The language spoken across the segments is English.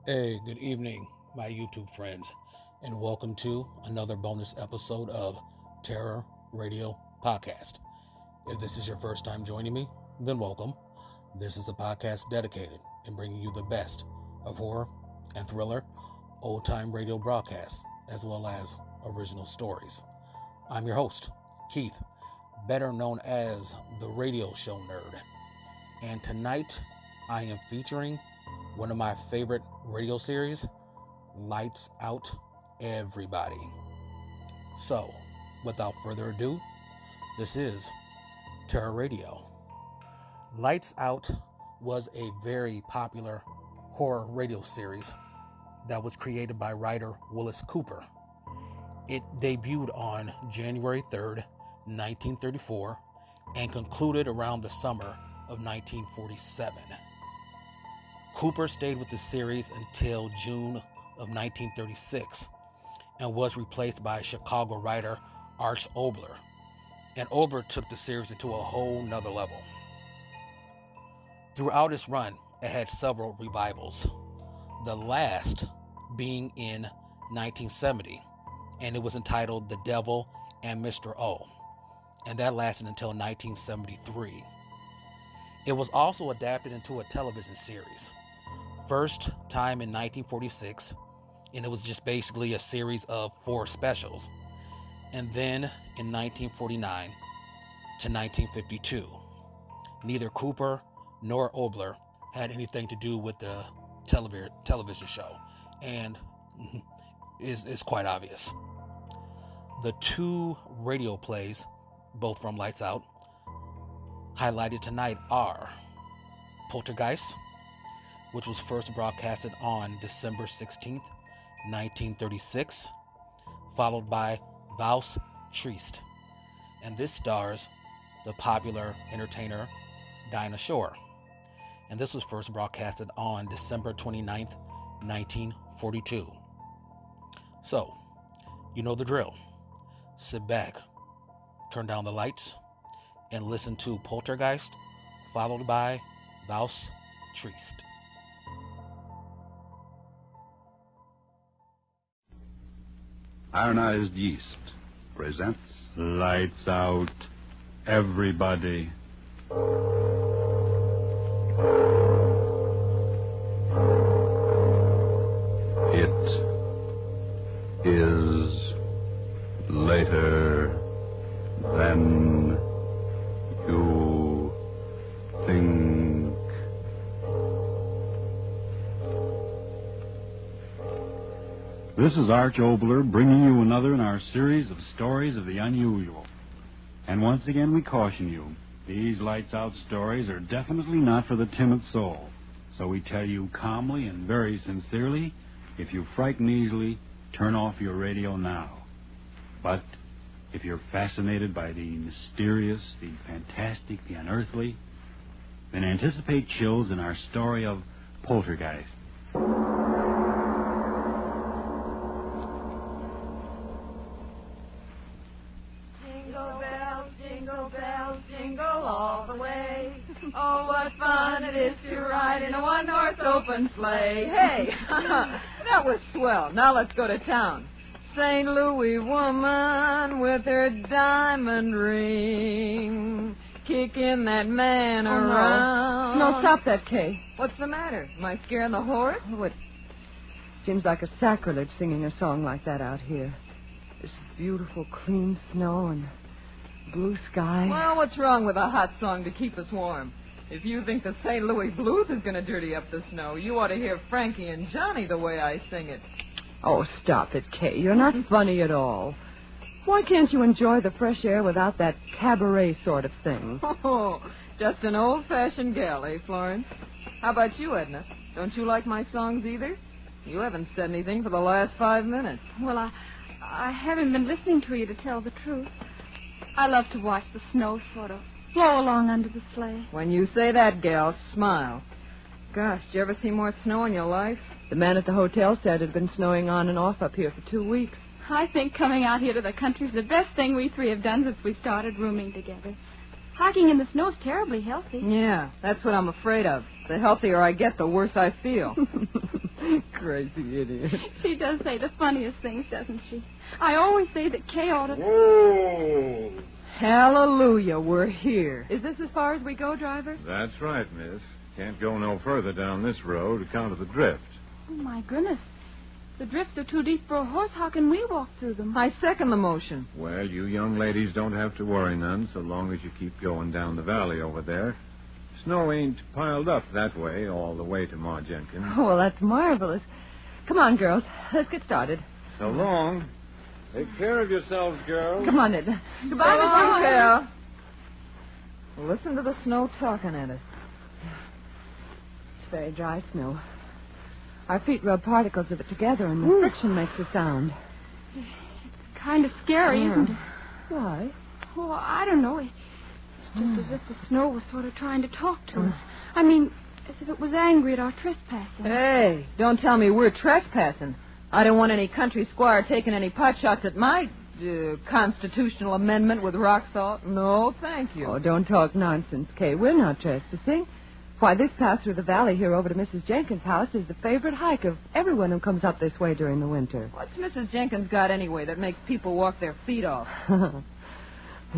Hey, good evening, my YouTube friends, and welcome to another bonus episode of Terror Radio Podcast. If this is your first time joining me, then welcome. This is a podcast dedicated in bringing you the best of horror and thriller, old-time radio broadcasts, as well as original stories. I'm your host, Keith, better known as the Radio Show Nerd, and tonight I am featuring one of my favorite radio series, Lights Out Everybody. So, without further ado, this is Terror Radio. Lights Out was a very popular horror radio series that was created by writer Willis Cooper. It debuted on January 3rd, 1934, and concluded around the summer of 1947. Cooper stayed with the series until June of 1936 and was replaced by Chicago writer Arch Oboler. And Oboler took the series into a whole nother level. Throughout its run, it had several revivals, the last being in 1970, and it was entitled The Devil and Mr. O, and that lasted until 1973. It was also adapted into a television series, first time in 1946, and it was just basically a series of 4 specials. And then in 1949 to 1952, neither Cooper nor Oboler had anything to do with the television show, and is quite obvious. The 2 radio plays, both from Lights Out, highlighted tonight are Poltergeist, which was first broadcasted on December 16th, 1936, followed by Vals Triste, and this stars the popular entertainer Dinah Shore, and this was first broadcasted on December 29th, 1942. So, you know the drill. Sit back, turn down the lights, and listen to Poltergeist, followed by Vals Triste. Ironized Yeast presents Lights Out Everybody. It is later than you think. This is Arch Oboler bringing you another in our series of stories of the unusual. And once again we caution you, these Lights Out stories are definitely not for the timid soul. So we tell you calmly and very sincerely, if you frighten easily, turn off your radio now. But if you're fascinated by the mysterious, the fantastic, the unearthly, then anticipate chills in our story of Poltergeist. Jingle bells, jingle all the way. Oh, what fun it is to ride in a one-horse open sleigh. Hey, that was swell. Now let's go to town. St. Louis woman with her diamond ring, kicking that man around. No, stop that, Kay. What's the matter? Am I scaring the horse? Oh, it seems like a sacrilege singing a song like that out here. This beautiful, clean snow and blue sky. Well, what's wrong with a hot song to keep us warm? If you think the St. Louis blues is going to dirty up the snow, you ought to hear Frankie and Johnny the way I sing it. Oh, stop it, Kay. You're not funny at all. Why can't you enjoy the fresh air without that cabaret sort of thing? Oh, just an old-fashioned gal, eh, Florence? How about you, Edna? Don't you like my songs either? You haven't said anything for the last 5 minutes. Well, I haven't been listening to you, to tell the truth. I love to watch the snow sort of flow along under the sleigh. When you say that, gal, smile. Gosh, did you ever see more snow in your life? The man at the hotel said it had been snowing on and off up here for 2 weeks. I think coming out here to the country is the best thing we 3 have done since we started rooming together. Hiking in the snow is terribly healthy. Yeah, that's what I'm afraid of. The healthier I get, the worse I feel. Crazy idiot. She does say the funniest things, doesn't she? I always say that Kay ought to... Whoa! Hallelujah, we're here. Is this as far as we go, driver? That's right, miss. Can't go no further down this road account of the drift. Oh, my goodness. The drifts are too deep for a horse. How can we walk through them? I second the motion. Well, you young ladies don't have to worry none so long as you keep going down the valley over there. Snow ain't piled up that way all the way to Ma Jenkins. Oh, well, that's marvelous. Come on, girls. Let's get started. So long. Take care of yourselves, girls. Come on, Edna. Goodbye, Miss Martell. Listen to the snow talking at us. It's very dry snow. Our feet rub particles of it together, and the friction makes a sound. It's kind of scary, isn't it? Why? Oh, I don't know. It's just as if the snow was sort of trying to talk to us. I mean, as if it was angry at our trespassing. Hey, don't tell me we're trespassing. I don't want any country squire taking any pot shots at my constitutional amendment with rock salt. No, thank you. Oh, don't talk nonsense, Kay. We're not trespassing. Why, this path through the valley here over to Mrs. Jenkins' house is the favorite hike of everyone who comes up this way during the winter. What's Mrs. Jenkins got anyway that makes people walk their feet off?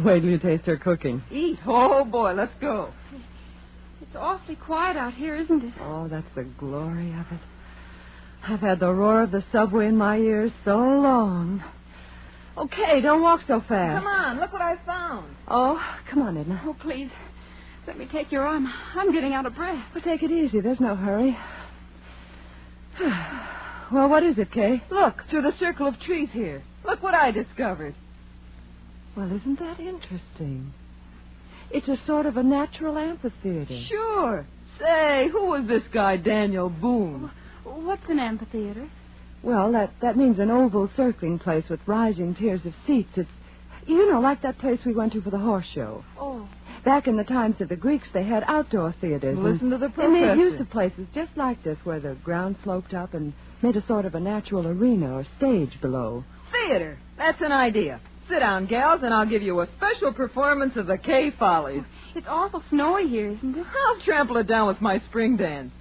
Wait till you taste her cooking. Eat. Oh, boy, let's go. It's awfully quiet out here, isn't it? Oh, that's the glory of it. I've had the roar of the subway in my ears so long. Okay, don't walk so fast. Come on, look what I found. Oh, come on, Edna. Oh, please. Let me take your arm. I'm getting out of breath. Well, take it easy. There's no hurry. Well, what is it, Kay? Look, through the circle of trees here. Look what I discovered. Well, isn't that interesting? It's a sort of a natural amphitheater. Sure. Say, who was this guy, Daniel Boone? What's an amphitheater? Well, that means an oval circling place with rising tiers of seats. It's, like that place we went to for the horse show. Oh. Back in the times of the Greeks, they had outdoor theaters. Listen to the And professor. they used of places just like this, where the ground sloped up and made a sort of a natural arena or stage below. Theater. That's an idea. Sit down, gals, and I'll give you a special performance of the Kay Follies. It's awful snowy here, isn't it? I'll trample it down with my spring dance.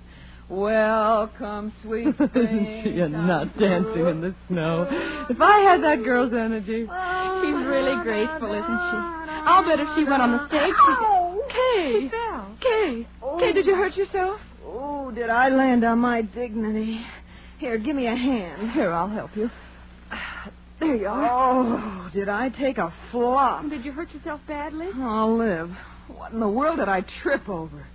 Welcome, sweet spring. Isn't she a nut dancing in the snow? If I had that girl's energy. She's really graceful, isn't she? I'll bet if she went on the stage, Kay! she fell. Kay, did you hurt yourself? Oh, did I land on my dignity? Here, give me a hand. Here, I'll help you. There you are. Oh, did I take a flop? Did you hurt yourself badly? I'll live. What in the world did I trip over?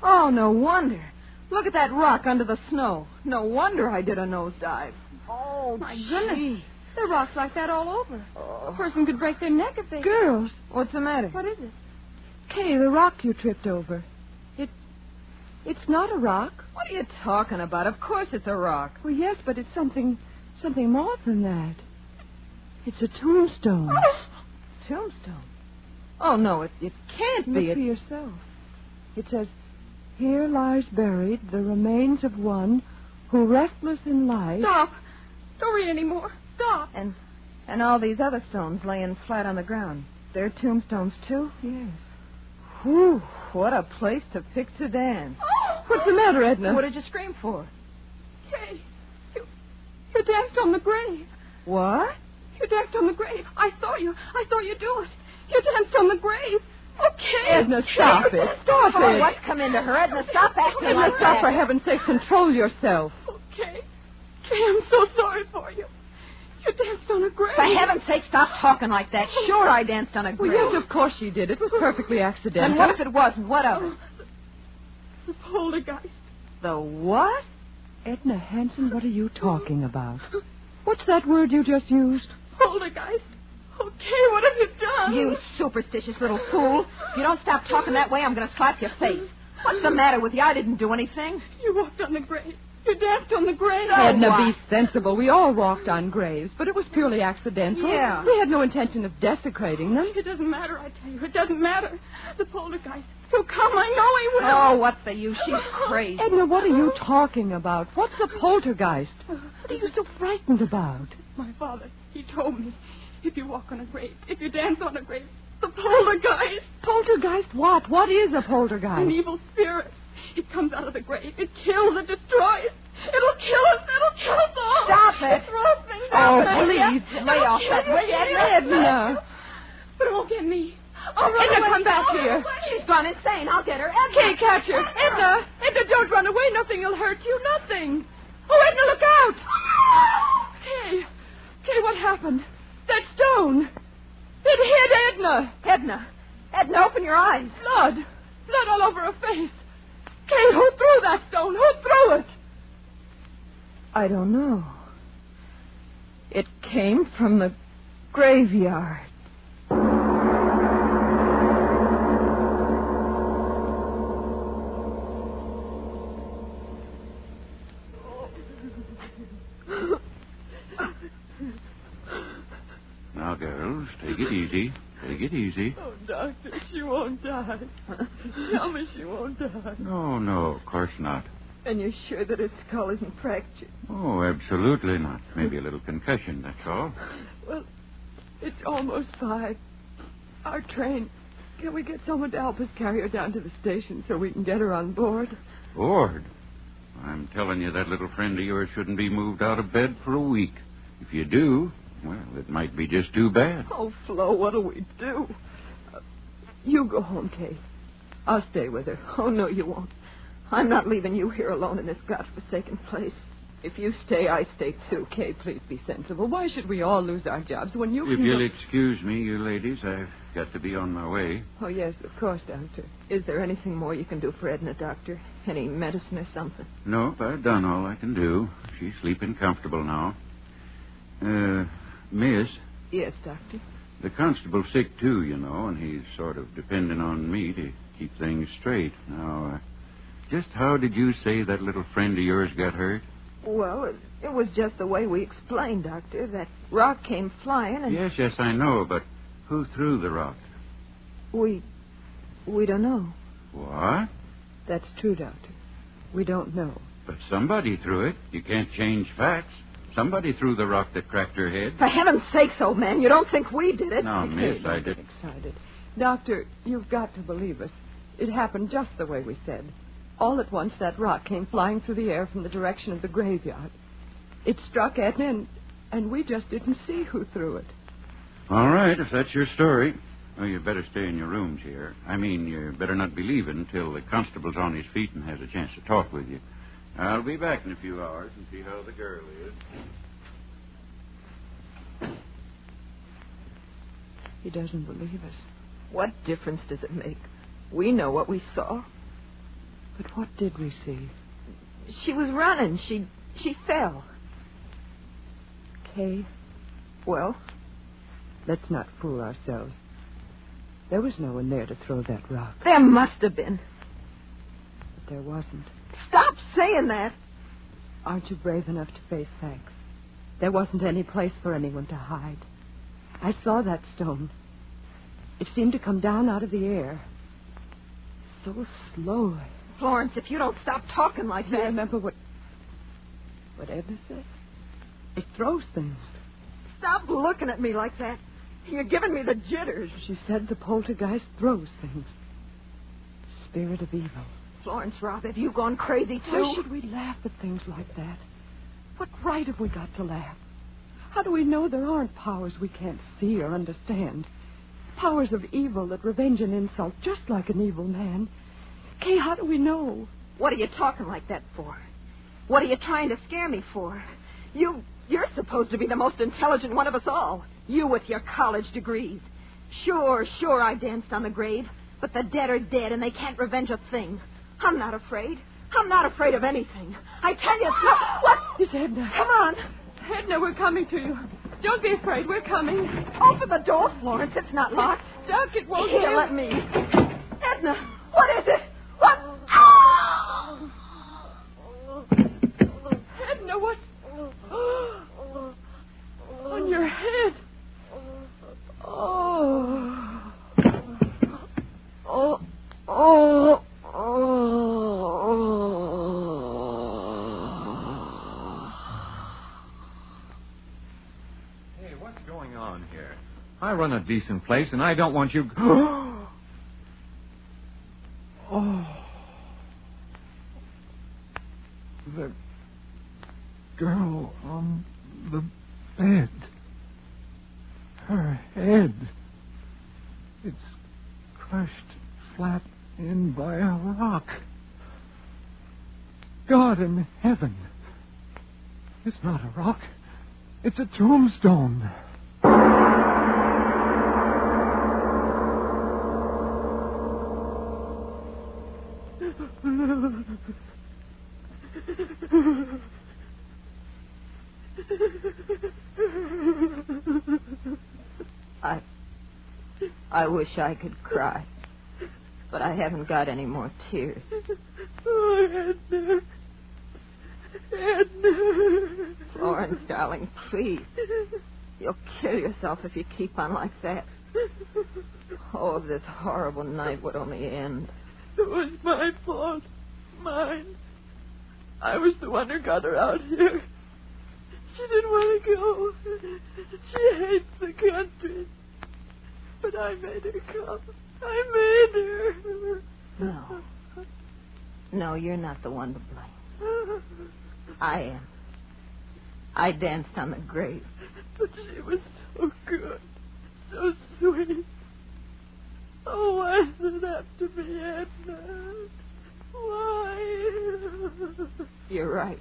Oh, no wonder. Look at that rock under the snow. No wonder I did a nosedive. Oh, My goodness. gee. There are rocks like that all over. A person could break their neck if they... Girls, What's the matter? What is it? Kay, the rock you tripped over. It's not a rock. What are you talking about? Of course it's a rock. Well, yes, but it's something more than that. It's a tombstone. Tombstone. Oh, no, it can't Look be. for yourself. It says, "Here lies buried the remains of one who, restless in life..." Stop. Don't read any more. Stop. And all these other stones laying flat on the ground. They're tombstones, too? Yes. Whew, what a place to pick to dance. What's the matter, Edna? What did you scream for? Kay, you danced on the grave. What? You danced on the grave. I saw you do it. You danced on the grave. Okay. Edna, stop it. Stop Oh, it. what's come into her? Edna, stop acting Edna, like stop, that. for heaven's sake. Control yourself. Okay. Kay, I'm so sorry for you. You danced on a grave. For heaven's sake, stop talking like that. Sure, I danced on a Well, grave. yes, of course she did. It was perfectly accidental. And what if it wasn't? What of it? The poltergeist. The what? Edna Hanson, what are you talking about? What's that word you just used? Poltergeist. Okay, what have you done? You superstitious little fool. If you don't stop talking that way, I'm going to slap your face. What's the matter with you? I didn't do anything. You walked on the grave. You danced on the grave. Edna, what? be sensible. We all walked on graves, but it was purely accidental. Yeah. We had no intention of desecrating them. It doesn't matter, I tell you. It doesn't matter. The poltergeist. He'll come. I know he will. Oh, what's the use? She's crazy. Edna, what are you talking about? What's a poltergeist? What are you so frightened about? My father, he told me, if you walk on a grave, if you dance on a grave, the poltergeist. Poltergeist what? What is a poltergeist? An evil spirit. It comes out of the grave. It kills. It destroys. It'll kill insane. I'll get her. Edna! Kay, catch her. Edna! Edna, don't run away. Nothing will hurt you. Nothing. Oh, Edna, look out! Kay. Kay, what happened? That stone. It hit Edna. Edna, open your eyes. Blood. Blood all over her face. Kay, who threw that stone? Who threw it? I don't know. It came from the graveyard. Now, girls, take it easy. Take it easy. Oh, Doctor, she won't die. Tell me she won't die. No, of course not. And you're sure that her skull isn't fractured? Oh, absolutely not. Maybe a little concussion, that's all. Well, it's almost 5. Our train. Can we get someone to help us carry her down to the station so we can get her on board? Bored? I'm telling you, that little friend of yours shouldn't be moved out of bed for a week. If you do, well, it might be just too bad. Oh, Flo, what'll we do? You go home, Kay. I'll stay with her. Oh, no, you won't. I'm not leaving you here alone in this godforsaken place. If you stay, I stay too. Kay, please be sensible. Why should we all lose our jobs when you If can... you'll excuse me, you ladies, I've got to be on my way. Oh, yes, of course, Doctor. Is there anything more you can do for Edna, Doctor? Any medicine or something? Nope, I've done all I can do. She's sleeping comfortable now. Miss, Yes, Doctor. the constable's sick, too, you know, and he's sort of depending on me to keep things straight. Now, just how did you say that little friend of yours got hurt? Well, it was just the way we explained, Doctor. That rock came flying and... Yes, I know, but who threw the rock? We don't know. What? That's true, Doctor. We don't know. But somebody threw it. You can't change facts. Somebody threw the rock that cracked her head. For heaven's sakes, old man, you don't think we did it? Now, miss, Kay, I don't get did. excited. Doctor, you've got to believe us. It happened just the way we said. All at once, that rock came flying through the air from the direction of the graveyard. It struck Edna, and we just didn't see who threw it. All right, if that's your story. Well, you better stay in your rooms here. I mean, you better not be leaving till the constable's on his feet and has a chance to talk with you. I'll be back in a few hours and see how the girl is. He doesn't believe us. What difference does it make? We know what we saw. But what did we see? She was running. She fell. Kay, well, let's not fool ourselves. There was no one there to throw that rock. There must have been. But there wasn't. Stop saying that. Aren't you brave enough to face facts? There wasn't any place for anyone to hide. I saw that stone. It seemed to come down out of the air. So slowly. Florence, if you don't stop talking like You that... remember what Edna said? It throws things. Stop looking at me like that. You're giving me the jitters. She said the poltergeist throws things. Spirit of evil. Florence, Rob, have you gone crazy, too? Why should we laugh at things like that? What right have we got to laugh? How do we know there aren't powers we can't see or understand? Powers of evil that revenge an insult just like an evil man. Kay, how do we know? What are you talking like that for? What are you trying to scare me for? You're supposed to be the most intelligent one of us all. You with your college degrees. Sure, I danced on the grave. But the dead are dead, and they can't revenge a thing. I'm not afraid. I'm not afraid of anything. I tell you, what? It's Edna. Come on. Edna, we're coming to you. Don't be afraid. We're coming. Open the door, Florence. It's not locked. Duck, it won't Here, do. let me. Edna, what is it? What? Edna, what? On your head. Hey, what's going on here? I run a decent place, and I don't want you... The girl on the bed. Her head. It's crushed flat in by a rock. God in heaven. It's not a rock. It's a tombstone. I wish I could cry, but I haven't got any more tears. Oh, Edna. Edna. Florence, darling, please. You'll kill yourself if you keep on like that. Oh, if this horrible night would only end. It was my fault. Mine. I was the one who got her out here. She didn't want to go. She hates the country. But I made her come. I made her. No. No, you're not the one to blame. I am. I danced on the grave. But she was so good. So sweet. Oh, why does it have to be Edna? Why? You're right.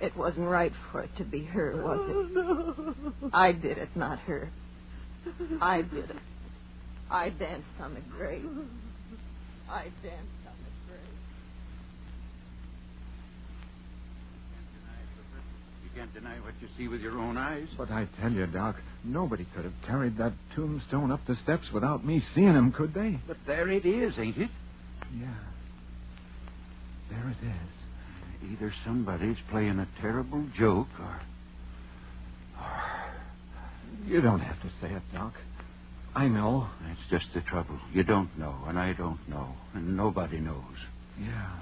It wasn't right for it to be her, was it? Oh, no. I did it, not her. I did it. I danced on the grave. I danced on the grave. You can't deny what you see with your own eyes. But I tell you, Doc, nobody could have carried that tombstone up the steps without me seeing him, could they? But there it is, ain't it? Yeah. There it is. Either somebody's playing a terrible joke or... You don't have to say it, Doc. I know. That's just the trouble. You don't know, and I don't know, and nobody knows. Yeah.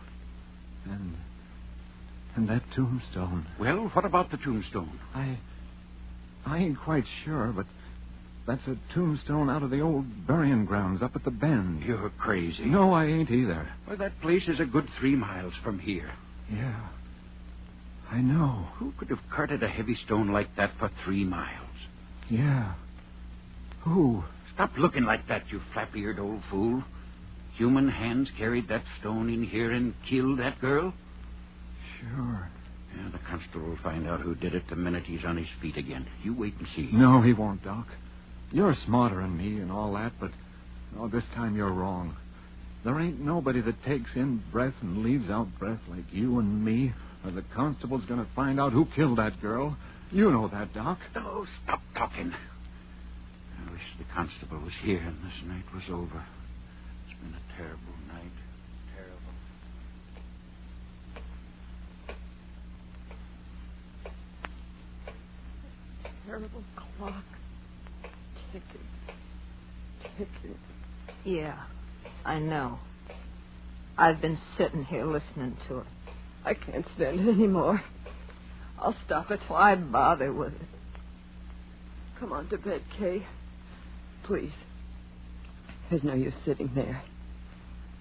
And that tombstone. Well, what about the tombstone? I ain't quite sure, but that's a tombstone out of the old burying grounds up at the bend. You're crazy. No, I ain't either. Well, that place is a good 3 miles from here. Yeah. I know. Who could have carted a heavy stone like that for 3 miles? Yeah. Who? Stop looking like that, you flap-eared old fool. Human hands carried that stone in here and killed that girl? Sure. Yeah, the constable will find out who did it the minute he's on his feet again. You wait and see. No, he won't, Doc. You're smarter than me and all that, but this time you're wrong. There ain't nobody that takes in breath and leaves out breath like you and me, or the constable's going to find out who killed that girl. You know that, Doc. Oh, stop talking. I wish the constable was here and this night was over. It's been a terrible night. Terrible. Terrible clock. Ticking. Ticking. Yeah, I know. I've been sitting here listening to it. I can't stand it anymore. I'll stop it. Why bother with it? Come on to bed, Kay. Please. There's no use sitting there.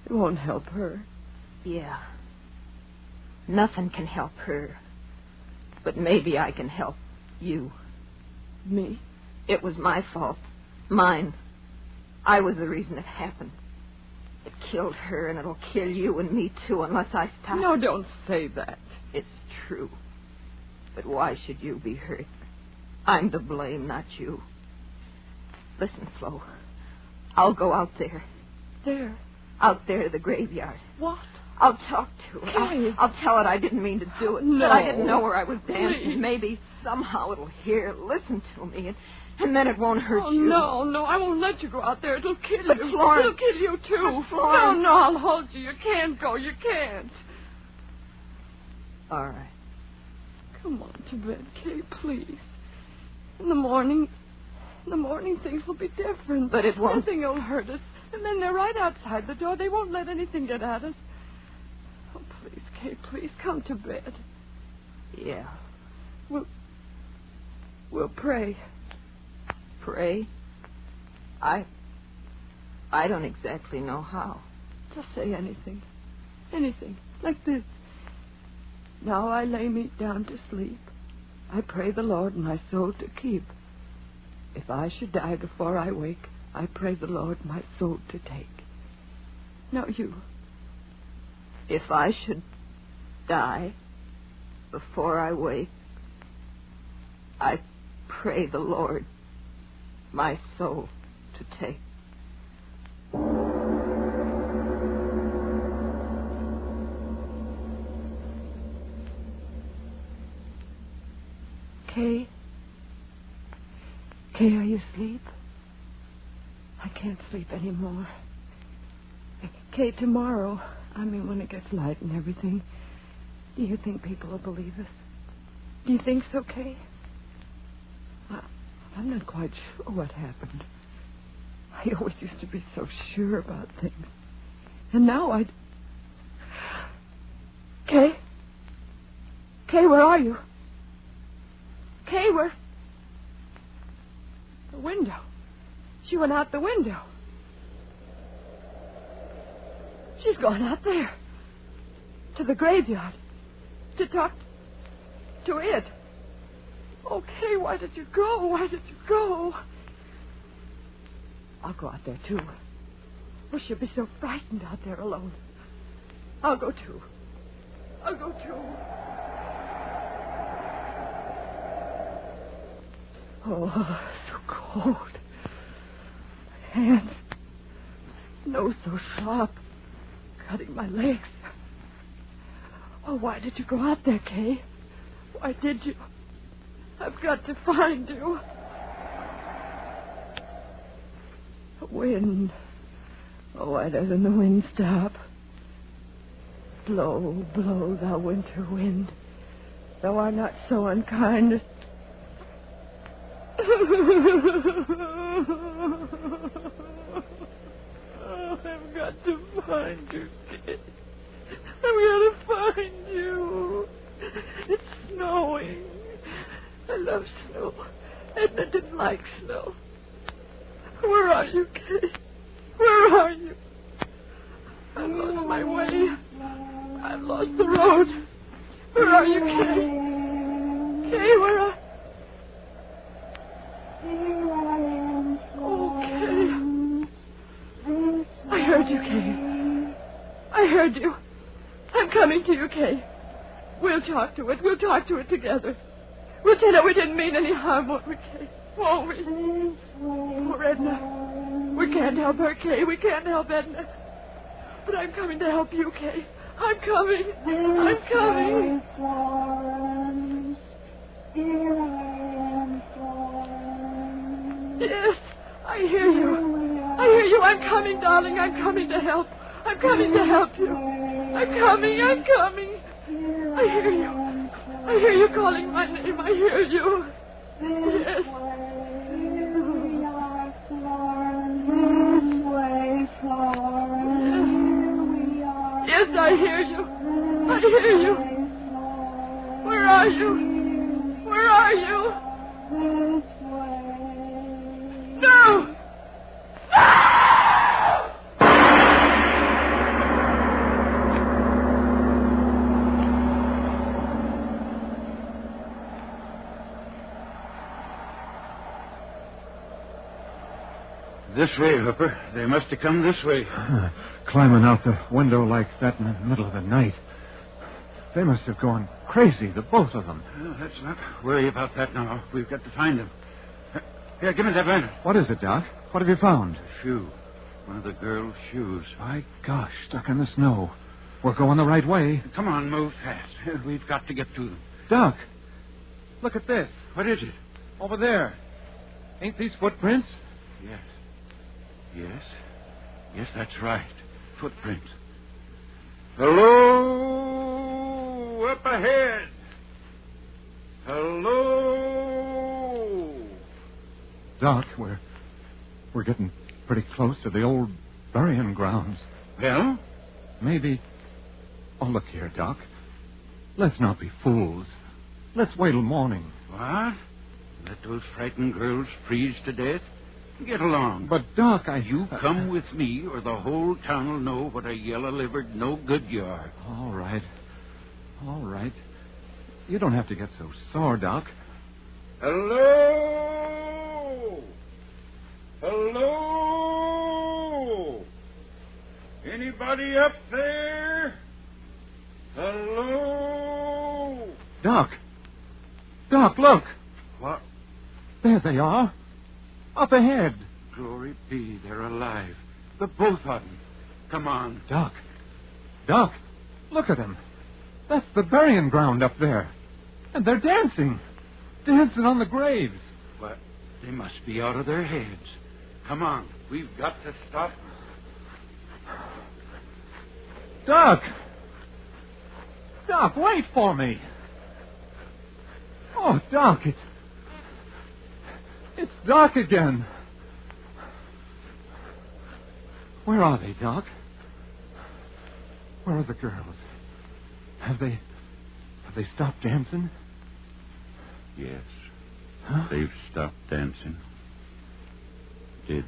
It won't help her. Yeah. Nothing can help her. But maybe I can help you. Me? It was my fault. Mine. I was the reason it happened. It killed her, and it'll kill you and me, too, unless I stop. No, don't say that. It's true. But why should you be hurt? I'm to blame, not you. Listen, Flo. I'll go out there. There? Out there to the graveyard. What? I'll talk to her. Kay. I'll tell it I didn't mean to do it. No. That I didn't know where I was dancing. Please. Maybe somehow it'll hear, listen to me, and then it won't hurt Oh, you. no, I won't let you go out there. It'll kill But you. Florence... It'll kill you, too. But Florence... No, I'll hold you. You can't go. You can't. All right. Come on to bed, Kay, please. In the morning things will be different. But it won't. Nothing will hurt us. And then they're right outside the door. They won't let anything get at us. Oh, please, Kay, please come to bed. Yeah. We'll pray. Pray? I don't exactly know how. Just say anything. Anything. Like this. Now I lay me down to sleep. I pray the Lord my soul to keep. If I should die before I wake, I pray the Lord my soul to take. Now, if I should die before I wake, I pray the Lord my soul to take. Kay? Kay, are you asleep? I can't sleep anymore. Kay, tomorrow, when it gets light and everything, do you think people will believe us? Do you think so, Kay? I'm not quite sure what happened. I always used to be so sure about things. And now Kay? Kay, where are you? Kay, where? The window. She went out the window. She's gone out there. To the graveyard. To talk to it. Oh, Kay, why did you go? Why did you go? I'll go out there, too. Oh, she'll be so frightened out there alone. I'll go, too. I'll go, too. Oh, so cold. My hands. Snow so sharp. Cutting my legs. Oh, why did you go out there, Kay? Why did you? I've got to find you. The wind. Oh, why doesn't the wind stop? Blow, blow, thou winter wind. Thou art not so unkind. Oh, I've got to find you, kid. I've got to find you. It's snowing. I love snow. Edna didn't like snow. Where are you, Kay? Where are you? I've lost my way. I've lost the road. Where are you, Kay? Kay, where are... Oh, Kay. I heard you, Kay. I heard you. I'm coming to you, Kay. We'll talk to it. We'll talk to it together. We'll tell her we didn't mean any harm, won't we, Kay? Won't we? Poor Edna. We can't help her, Kay. We can't help Edna. But I'm coming to help you, Kay. I'm coming. I'm coming. Florence. Here I am, Florence. Yes, I hear you. I hear you. I'm coming, darling. I'm coming to help. I'm coming to help you. I'm coming. I'm coming. I hear you. I hear you calling my name. I hear you. Yes. Yes, I hear you. I hear you. Where are you? Where are you? No! This way, Hooper. They must have come this way. Climbing out the window like that in the middle of the night. They must have gone crazy, the both of them. Well, let's not worry about that now. We've got to find them. Here, give me that lantern. What is it, Doc? What have you found? A shoe. One of the girl's shoes. My gosh, stuck in the snow. We're going the right way. Come on, move fast. We've got to get to them. Doc, look at this. What is it? Over there. Ain't these footprints? Yes. Yes. Yes, that's right. Footprints. Hello! Up ahead! Hello! Doc, we're getting pretty close to the old burying grounds. Well? Maybe... Oh, look here, Doc. Let's not be fools. Let's wait till morning. What? Let those frightened girls freeze to death? Get along. But, Doc, You come with me, or the whole town will know what a yellow-livered no-good you are. All right. All right. You don't have to get so sore, Doc. Hello! Hello! Anybody Anybody up there? Hello? Doc! Doc, look! What? There they are. Up ahead. Glory be, they're alive. The both of them. Come on. Doc! Doc! Look at them. That's the burying ground up there. And they're dancing. Dancing on the graves. But they must be out of their heads. Come on. We've got to stop them. Doc! Doc, wait for me. Oh, Doc, it's Doc again. Where are they, Doc? Where are the girls? Have they stopped dancing? Yes. Huh? They've stopped dancing. Did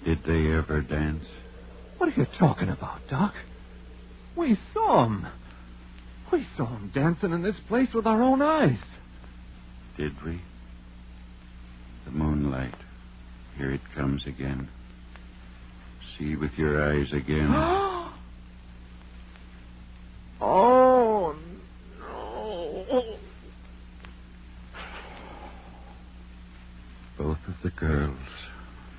they ever dance? What are you talking about, Doc? We saw them. We saw them dancing in this place with our own eyes. Did we? The moonlight. Here it comes again. See with your eyes again. Oh, no. Both of the girls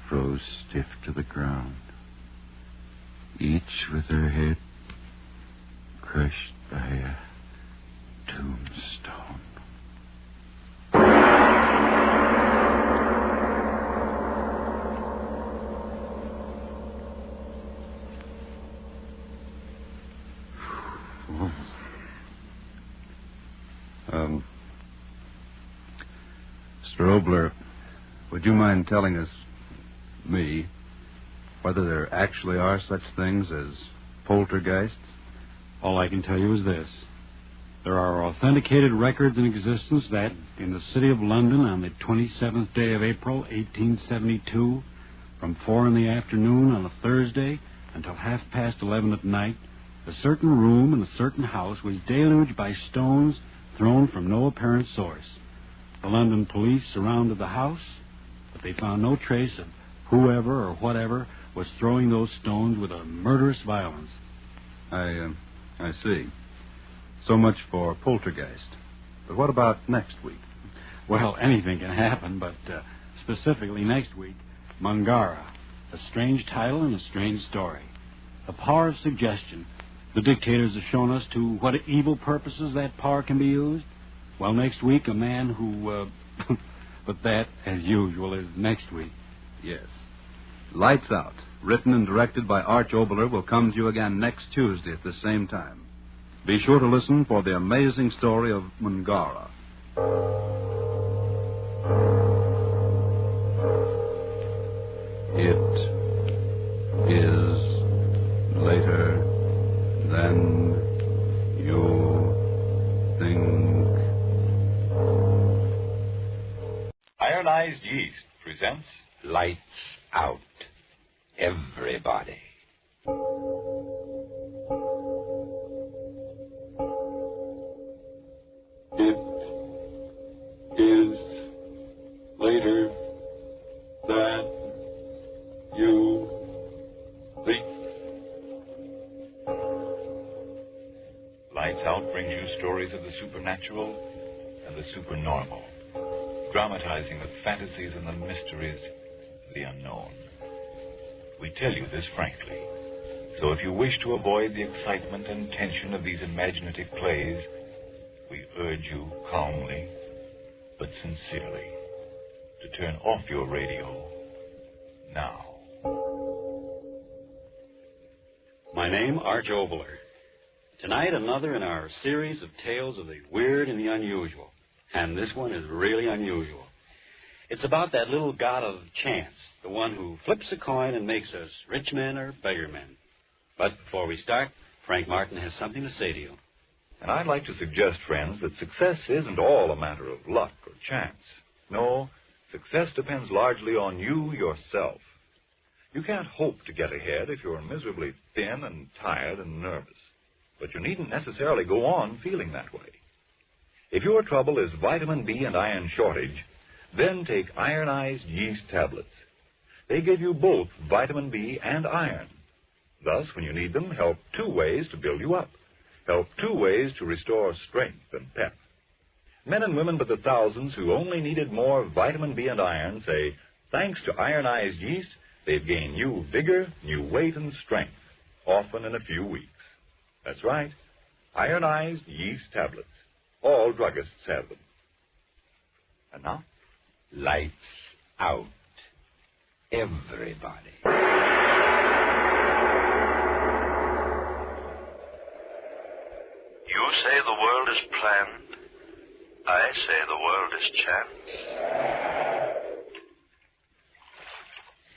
froze stiff to the ground, each with her head crushed by a tombstone. Mr. Obler, would you mind telling us, whether there actually are such things as poltergeists? All I can tell you is this. There are authenticated records in existence that, in the city of London on the 27th day of April, 1872, from 4 in the afternoon on a Thursday until 11:30 at night, a certain room in a certain house was deluged by stones thrown from no apparent source. The London police surrounded the house, but they found no trace of whoever or whatever was throwing those stones with a murderous violence. I see. So much for poltergeist. But what about next week? Well, anything can happen, but specifically next week, Mungara. A strange title and a strange story. The power of suggestion. The dictators have shown us to what evil purposes that power can be used. Well, next week, a man who... but that, as usual, is next week. Yes. Lights Out, written and directed by Arch Oboler, will come to you again next Tuesday at the same time. Be sure to listen for the amazing story of Mungara. It is later than you think. Ironized Yeast presents Lights Out. Everybody. It is later than you think. Lights Out brings you stories of the supernatural and the supernormal, dramatizing the fantasies and the mysteries of the unknown. We tell you this frankly, so if you wish to avoid the excitement and tension of these imaginative plays, we urge you calmly but sincerely to turn off your radio now. My name, Arch Oboler. Tonight, another in our series of tales of the weird and the unusual. And this one is really unusual. It's about that little god of chance, the one who flips a coin and makes us rich men or beggar men. But before we start, Frank Martin has something to say to you. And I'd like to suggest, friends, that success isn't all a matter of luck or chance. No, success depends largely on you yourself. You can't hope to get ahead if you're miserably thin and tired and nervous. But you needn't necessarily go on feeling that way. If your trouble is vitamin B and iron shortage, then take Ironized Yeast tablets. They give you both vitamin B and iron. Thus, when you need them, help 2 ways to build you up. Help 2 ways to restore strength and pep. Men and women, but the thousands who only needed more vitamin B and iron, say, thanks to ironized yeast, they've gained new vigor, new weight, and strength, often in a few weeks. That's right, ironized yeast tablets. All druggists have them. And now, Lights out. Everybody. You say the world is planned. I say the world is chance.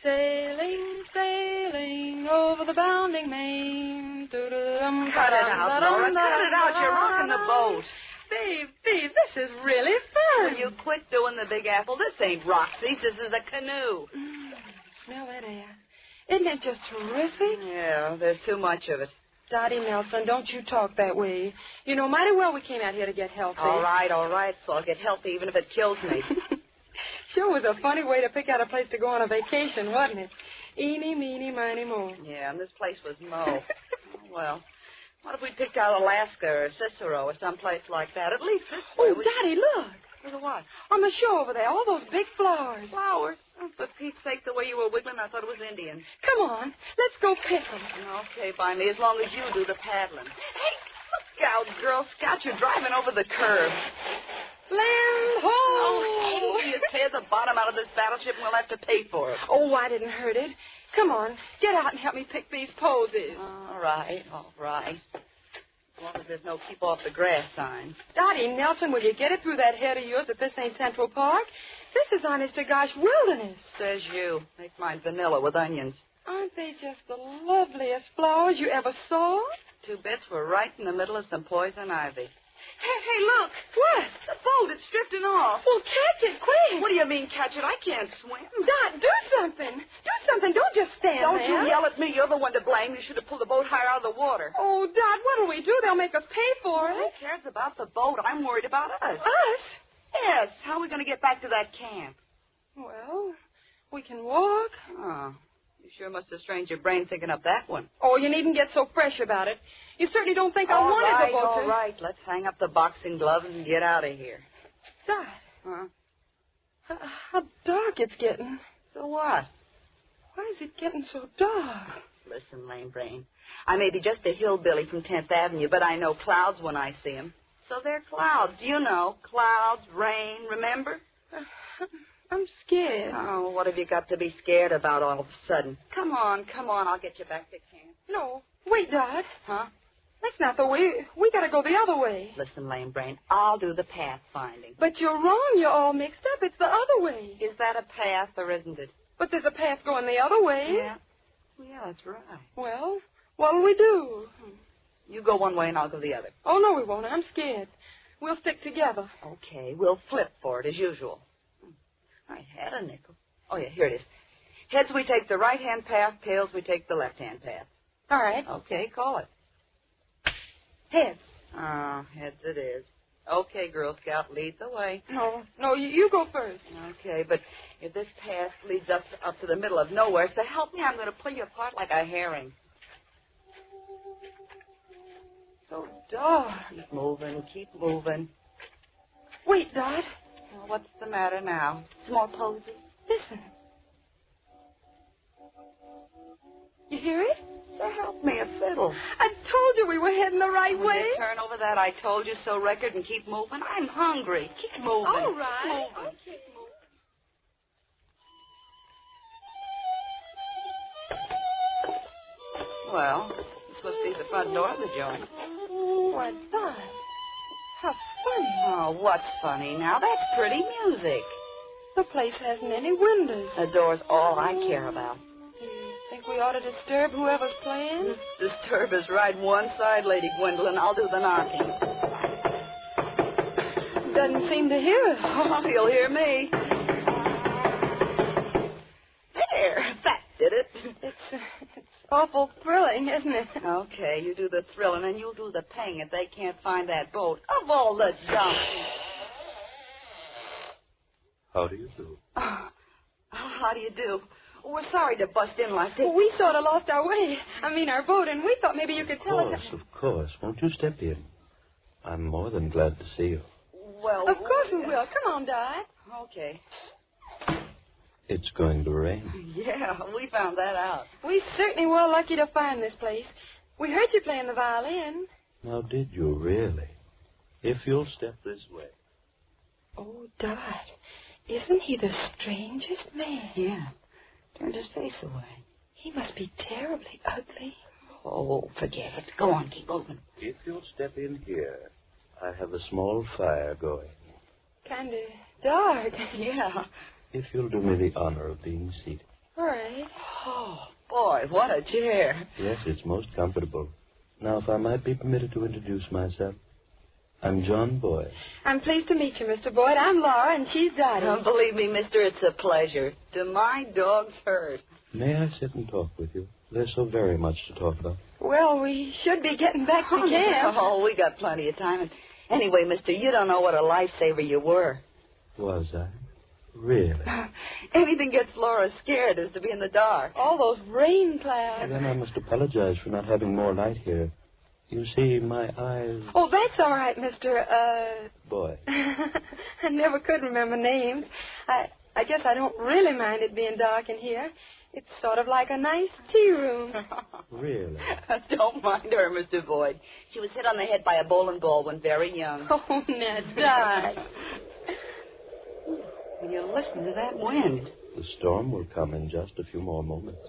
Sailing, sailing over the bounding main. Cut it out, Laura. Cut it out. You're rocking the boat. Babe, this is really fun. Will you quit doing the Big Apple? This ain't Roxy's. This is a canoe. Smell that air. Isn't it just terrific? Yeah, there's too much of it. Dottie Nelson, don't you talk that way. You know mighty well we came out here to get healthy. All right. So I'll get healthy even if it kills me. Sure was a funny way to pick out a place to go on a vacation, wasn't it? Eeny, meeny, miny, mo. Yeah, and this place was Mo. Well, what if we picked out Alaska or Cicero or someplace like that? At least this way. Oh, Dottie, look. Look at what? On the shore over there, all those big flowers. Flowers? Oh, for Pete's sake, the way you were wiggling, I thought it was Indian. Come on, let's go pick them. Okay, by me, as long as you do the paddling. Hey, look out, Girl Scout. You're driving over the curb. Land ho! Oh, hey, you tear the bottom out of this battleship and we'll have to pay for it. Oh, I didn't hurt it. Come on, get out and help me pick these posies. All right. As long as there's no keep off the grass signs. Dottie Nelson, will you get it through that head of yours if this ain't Central Park? This is honest to gosh wilderness. Says you. Make mine vanilla with onions. Aren't they just the loveliest flowers you ever saw? 2 bits were right in the middle of some poison ivy. Hey, look. What? The boat, it's drifting off. Well, catch it, quick. What do you mean, catch it? I can't swim. Dot, do something. Do something. Don't just stand Don't there. you yell at me. You're the one to blame. You should have pulled the boat higher out of the water. Oh, Dot, what'll we do? They'll make us pay for it. Who cares about the boat? I'm worried about us. Us? Yes. How are we going to get back to that camp? Well, we can walk. Oh, you sure must have strained your brain thinking up that one. Oh, you needn't get so fresh about it. You certainly don't think I wanted the boat to... All right. Let's hang up the boxing gloves and get out of here. Dot. Huh? How dark it's getting. So what? Why is it getting so dark? Listen, lame brain. I may be just a hillbilly from 10th Avenue, but I know clouds when I see them. So they're clouds. You know, clouds, rain, remember? I'm scared. Oh, what have you got to be scared about all of a sudden? Come on. I'll get you back to camp. No. Wait, Dot. Huh? That's not the way. We gotta go the other way. Listen, lame brain, I'll do the path finding. But you're wrong. You're all mixed up. It's the other way. Is that a path or isn't it? But there's a path going the other way. Yeah. Well, yeah, that's right. Well, what'll we do? You go one way and I'll go the other. Oh, no, we won't. I'm scared. We'll stick together. Okay, we'll flip for it as usual. I had a nickel. Oh, yeah, here it is. Heads, we take the right-hand path. Tails, we take the left-hand path. All right. Okay, call it. Heads. Oh, heads it is. Okay, Girl Scout, lead the way. No, you go first. Okay, but if this path leads us up to the middle of nowhere, so help me, I'm going to pull you apart like a herring. So dark. Keep moving. Wait, Dot. Well, what's the matter now? Some more posy? Listen. You hear it? So help me, a fiddle. I told you we were heading the right way. You turn over that I told you so record and keep moving. I'm hungry. Keep moving. All right. Keep moving. Keep moving. Well, this must be the front door of the joint. Why, Dot. How funny. Oh, what's funny now? That's pretty music. The place hasn't any windows. The door's all I care about. Think we ought to disturb whoever's playing? Disturb is right one side, Lady Gwendolyn. I'll do the knocking. Doesn't seem to hear us. Oh, he'll hear me. There, that did it. It's awful thrilling, isn't it? Okay, you do the thrilling and you'll do the paying if they can't find that boat. Of all the donkeys. How do you do? How do you do? We're sorry to bust in like this. We sort of lost our way. Our boat, and we thought maybe you could tell us. Of course. Won't you step in? I'm more than glad to see you. Well, Of course we will. Come on, Dot. Okay. It's going to rain. Yeah, we found that out. We certainly were lucky to find this place. We heard you playing the violin. Now, did you really? If you'll step this way. Oh, Dot, isn't he the strangest man? Yeah. Turned his face away. He must be terribly ugly. Oh, forget it. Go on, keep moving. If you'll step in here, I have a small fire going. Kind of dark. Yeah. If you'll do me the honor of being seated. All right. Oh, boy, what a chair. Yes, it's most comfortable. Now, if I might be permitted to introduce myself. I'm John Boyd. I'm pleased to meet you, Mr. Boyd. I'm Laura, and she's Dottie. Oh, believe me, mister, it's a pleasure. To my dog's hurt. May I sit and talk with you? There's so very much to talk about. Well, we should be getting back to camp. Oh, we got plenty of time. And anyway, mister, you don't know what a lifesaver you were. Was I? Really? Anything gets Laura scared is to be in the dark. All those rain clouds. Then I must apologize for not having more light here. You see, my eyes... Oh, that's all right, Mr. Boy. I never could remember names. I guess I don't really mind it being dark in here. It's sort of like a nice tea room. Really? Don't mind her, Mr. Boyd. She was hit on the head by a bowling ball when very young. Oh, Ned, Dot. Will you listen to that wind? The storm will come in just a few more moments.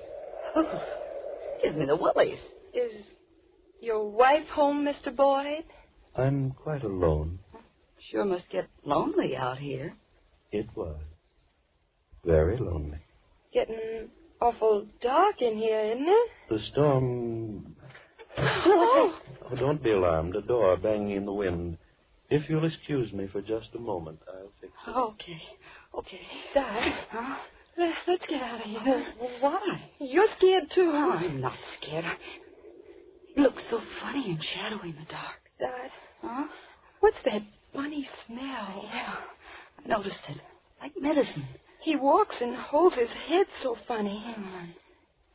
Gives me the willies. Is your wife home, Mr. Boyd? I'm quite alone. Sure must get lonely out here. It was. Very lonely. Getting awful dark in here, isn't it? The storm... Oh, don't be alarmed. A door banging in the wind. If you'll excuse me for just a moment, I'll fix it. Okay. Dad, Huh? let's get out of here. Why? You're scared, too, Oh, huh? I'm not scared. It looks so funny and shadowy in the dark. Dad, Huh? what's that funny smell? Yeah, I noticed it. Like medicine. He walks and holds his head so funny.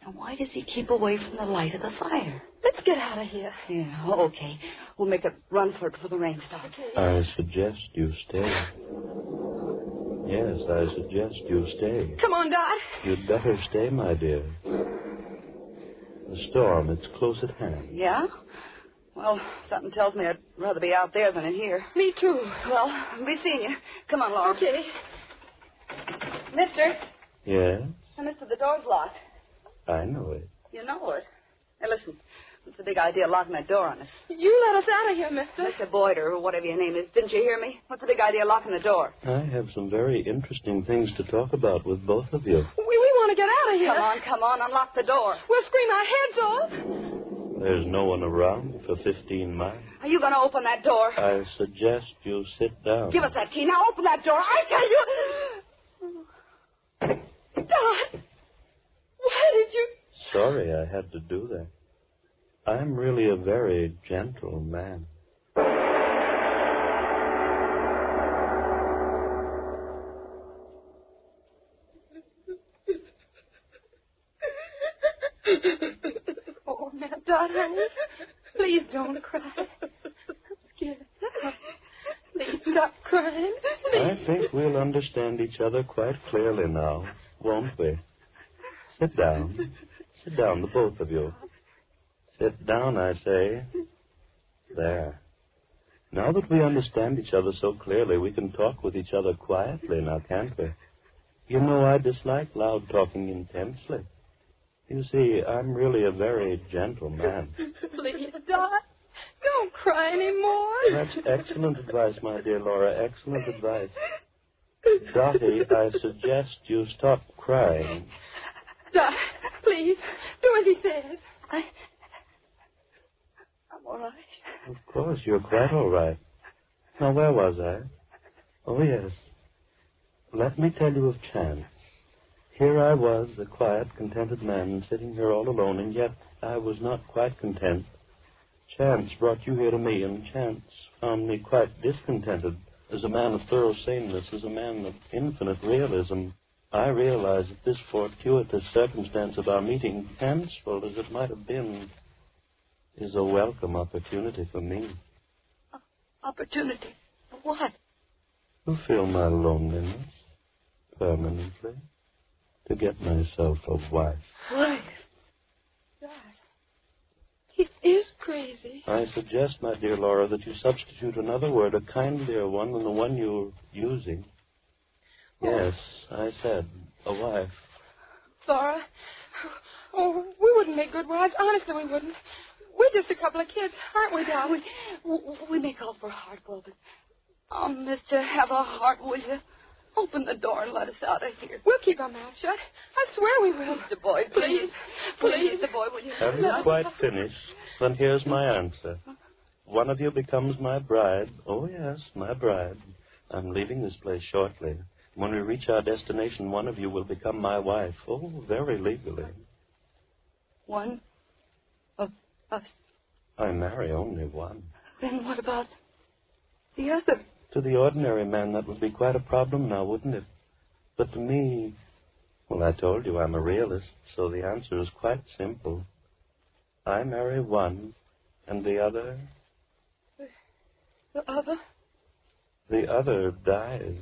Now, why does he keep away from the light of the fire? Let's get out of here. Yeah, okay. We'll make a run for it before the rain starts. I suggest you stay. Yes, I suggest you stay. Come on, Dot. You'd better stay, my dear. The storm, it's close at hand. Yeah? Well, something tells me I'd rather be out there than in here. Me too. Well, I'll be seeing you. Come on, Laura. Okay. Mister. Yes, Mister, the door's locked. I know it. You know it. Hey, listen. What's the big idea of locking that door on us? You let us out of here, mister. Mr. Boyd, or whatever your name is. Didn't you hear me? What's the big idea of locking the door? I have some very interesting things to talk about with both of you. We want to get out of here. Come on, unlock the door. We'll scream our heads off. There's no one around for 15 miles. Are you going to open that door? I suggest you sit down. Give us that key. Now open that door. I tell you. Dot, why did you... Sorry I had to do that. I'm really a very gentle man. Oh, now, Dot, honey, please don't cry. I'm scared. Please stop crying. I think we'll understand each other quite clearly now, won't we? Sit down. Sit down, the both of you. Sit down, I say. There. Now that we understand each other so clearly, we can talk with each other quietly now, can't we? You know, I dislike loud talking intensely. You see, I'm really a very gentle man. Please, Dot, don't cry anymore. That's excellent advice, my dear Laura, excellent advice. Dottie, I suggest you stop crying. Dot, please, do as he says. I'm all right. Of course, you're quite all right. Now, where was I? Oh, yes. Let me tell you of Chance. Here I was, a quiet, contented man, sitting here all alone, and yet I was not quite content. Chance brought you here to me, and Chance found me quite discontented. As a man of thorough saneness, as a man of infinite realism, I realize that this fortuitous circumstance of our meeting, fanciful as it might have been, is a welcome opportunity for me. Opportunity? For what? To fill my loneliness permanently. To get myself a wife. Wife? God. He is crazy. I suggest, my dear Laura, that you substitute another word, a kindlier one than the one you're using. Yes, I said a wife. Laura? Oh, we wouldn't make good wives. Honestly, we wouldn't. We're just a couple of kids, aren't we, darling? We may call for a heartful, but... Oh, mister, have a heart, will you? Open the door and let us out of here. We'll keep our mouths shut. I swear we will. Mr. Boyd, please. Please, Mr. Boyd, will you? Have you quite finished? Then here's my answer. One of you becomes my bride. Oh, yes, my bride. I'm leaving this place shortly. When we reach our destination, one of you will become my wife. Oh, very legally. One of us. I marry only one. Then what about the other? To the ordinary man, that would be quite a problem now, wouldn't it? But to me, well, I told you I'm a realist, so the answer is quite simple. I marry one, and the other... The other? The other dies.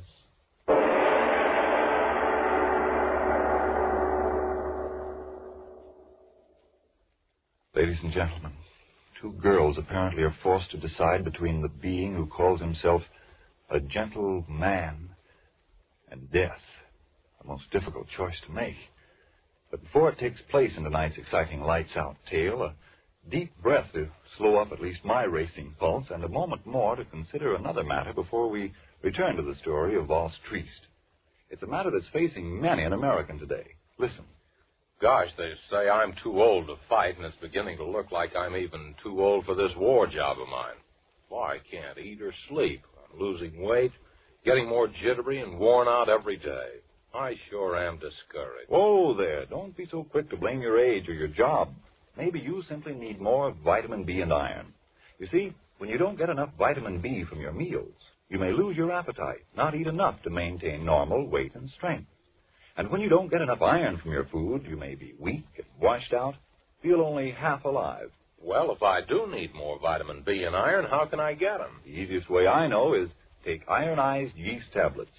Ladies and gentlemen, two girls apparently are forced to decide between the being who calls himself a gentle man and death. A most difficult choice to make. But before it takes place in tonight's exciting Lights Out tale, a deep breath to slow up at least my racing pulse, and a moment more to consider another matter before we return to the story of Lost Trieste. It's a matter that's facing many an American today. Listen. Gosh, they say I'm too old to fight, and it's beginning to look like I'm even too old for this war job of mine. Boy, I can't eat or sleep. I'm losing weight, getting more jittery, and worn out every day. I sure am discouraged. Whoa there, don't be so quick to blame your age or your job. Maybe you simply need more vitamin B and iron. You see, when you don't get enough vitamin B from your meals, you may lose your appetite, not eat enough to maintain normal weight and strength. And when you don't get enough iron from your food, you may be weak and washed out, feel only half alive. Well, if I do need more vitamin B and iron, how can I get them? The easiest way I know is take ironized yeast tablets.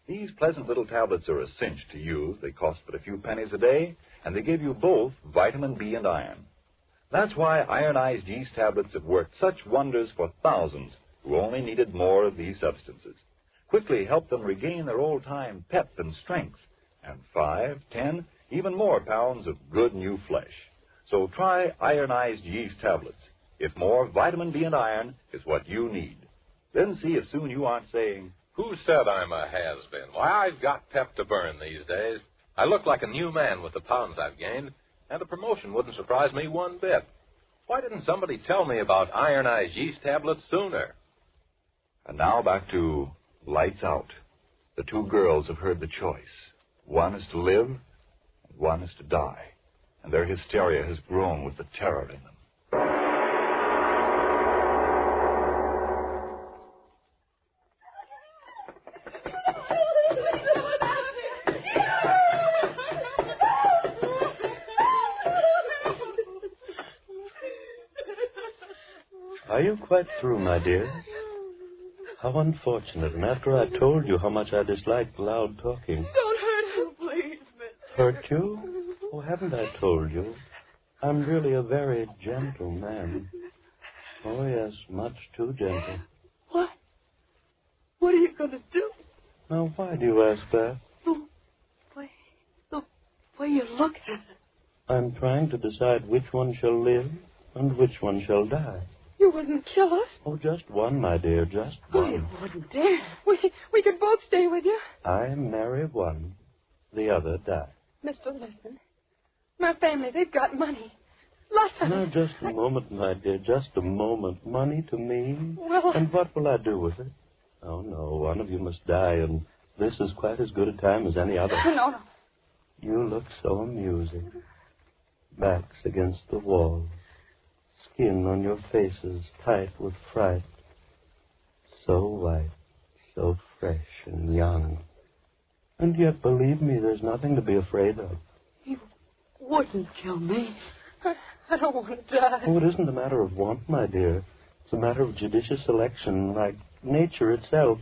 These pleasant little tablets are a cinch to use. They cost but a few pennies a day, and they give you both vitamin B and iron. That's why ironized yeast tablets have worked such wonders for thousands who only needed more of these substances. Quickly help them regain their old-time pep and strength, and 5, 10, even more pounds of good new flesh. So try ironized yeast tablets. If more vitamin B and iron is what you need. Then see if soon you aren't saying, "Who said I'm a has-been? Why, I've got pep to burn these days. I look like a new man with the pounds I've gained, and a promotion wouldn't surprise me one bit. Why didn't somebody tell me about ironized yeast tablets sooner?" And now back to Lights Out. The two girls have heard the choice. One is to live, and one is to die. And their hysteria has grown with the terror in them. Are you quite through, my dear? How unfortunate. And after I told you how much I disliked loud talking. Don't hurt her, please, mister. Hurt you? Oh, haven't I told you? I'm really a very gentle man. Oh, yes, much too gentle. What? What are you going to do? Now, why do you ask that? The way you look at it. I'm trying to decide which one shall live and which one shall die. You wouldn't kill us? Oh, just one, my dear, just one. You wouldn't dare. We could both stay with you. I marry one, the other die. Mr. Listen, my family, they've got money. Lots of Now, it. just a moment, my dear, just a moment. Money to me? Well... And what will I do with it? Oh, no, one of you must die, and this is quite as good a time as any other. No. You look so amusing. Backs against the wall. Skin on your faces tight with fright. So white, so fresh and young. And yet, believe me, there's nothing to be afraid of. You wouldn't kill me. I don't want to die. Oh, it isn't a matter of want, my dear. It's a matter of judicious selection, like nature itself.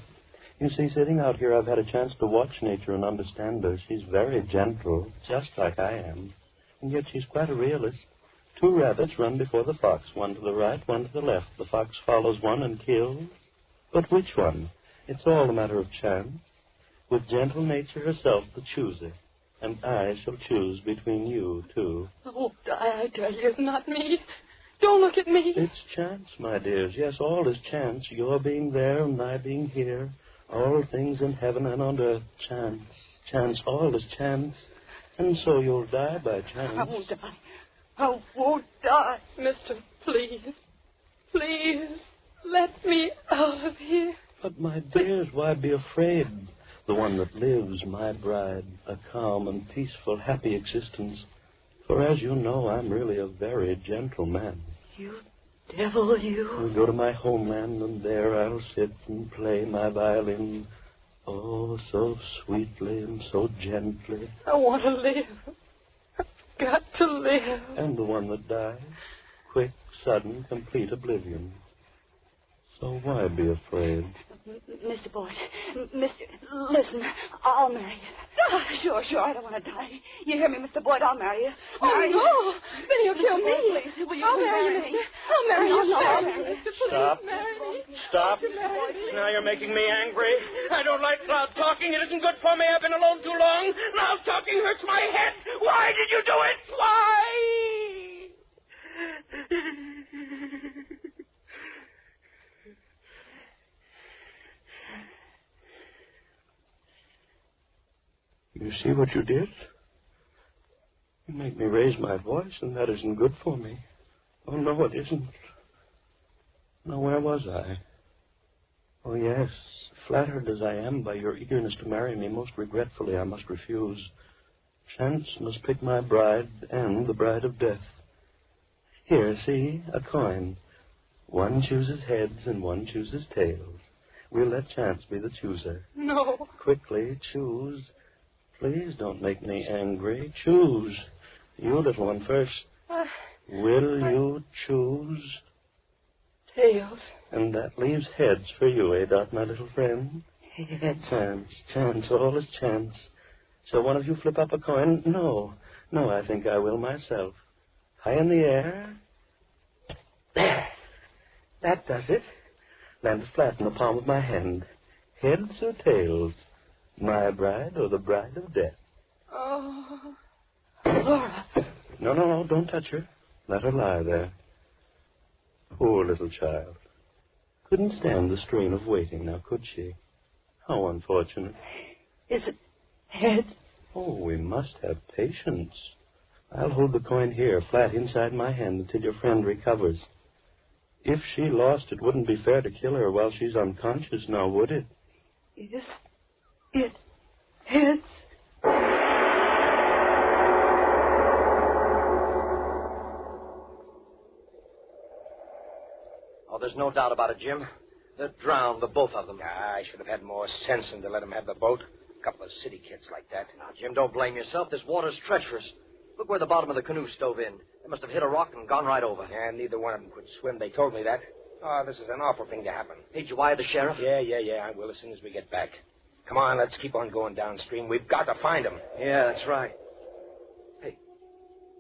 You see, sitting out here, I've had a chance to watch nature and understand her. She's very gentle, just like I am. And yet she's quite a realist. 2 rabbits run before the fox, one to the right, one to the left. The fox follows one and kills. But which one? It's all a matter of chance. With gentle nature herself the chooser. And I shall choose between you two. I won't die, I tell you. Not me. Don't look at me. It's chance, my dears. Yes, all is chance. Your being there and I being here. All things in heaven and on earth. Chance. Chance. All is chance. And so you'll die by chance. I won't die. I won't die. Mister, please. Please. Let me out of here. But, my dears, why be afraid? The one that lives, my bride, a calm and peaceful, happy existence. For as you know, I'm really a very gentle man. You devil, you. I'll go to my homeland, and there I'll sit and play my violin. Oh, so sweetly and so gently. I want to live. I've got to live. And the one that dies, quick, sudden, complete oblivion. So why be afraid? Mr. Boyd, listen, I'll marry you. Sure, I don't want to die. You hear me, Mr. Boyd, I'll marry you. Oh, no, then you'll kill me. Please, will you I'll marry you, mister. I'll marry you. I'll marry you. Stop. Marry me. Stop. Now you're making me angry. I don't like loud talking. It isn't good for me. I've been alone too long. Loud talking hurts my head. Why did you do it? Why? You see what you did? You make me raise my voice, and that isn't good for me. Oh, no, it isn't. Now, where was I? Oh, yes. Flattered as I am by your eagerness to marry me, most regretfully I must refuse. Chance must pick my bride and the bride of death. Here, see, a coin. One chooses heads and one chooses tails. We'll let chance be the chooser. No. Quickly, choose. Please don't make me angry. Choose. You, little one, first. Will you choose? Tails. And that leaves heads for you, eh, Dot, my little friend? Heads. Chance, all is chance. Shall one of you flip up a coin? No, I think I will myself. High in the air. There. That does it. Land it flat in the palm of my hand. Heads or tails? My bride or the bride of death? Oh, Laura. No, don't touch her. Let her lie there. Poor little child. Couldn't stand the strain of waiting, now could she? How unfortunate. Is it heads? Oh, we must have patience. I'll hold the coin here, flat inside my hand, until your friend recovers. If she lost, it wouldn't be fair to kill her while she's unconscious, now would it? Is it heads? Oh, there's no doubt about it, Jim. They're drowned, the both of them. I should have had more sense than to let them have the boat. A couple of city kids like that. Now, Jim, don't blame yourself. This water's treacherous. Look where the bottom of the canoe stove in. They must have hit a rock and gone right over. Yeah, neither one of them could swim. They told me that. Oh, this is an awful thing to happen. Hey, did you wire the sheriff? Yeah, I will as soon as we get back. Come on, let's keep on going downstream. We've got to find them. Yeah, that's right. Hey,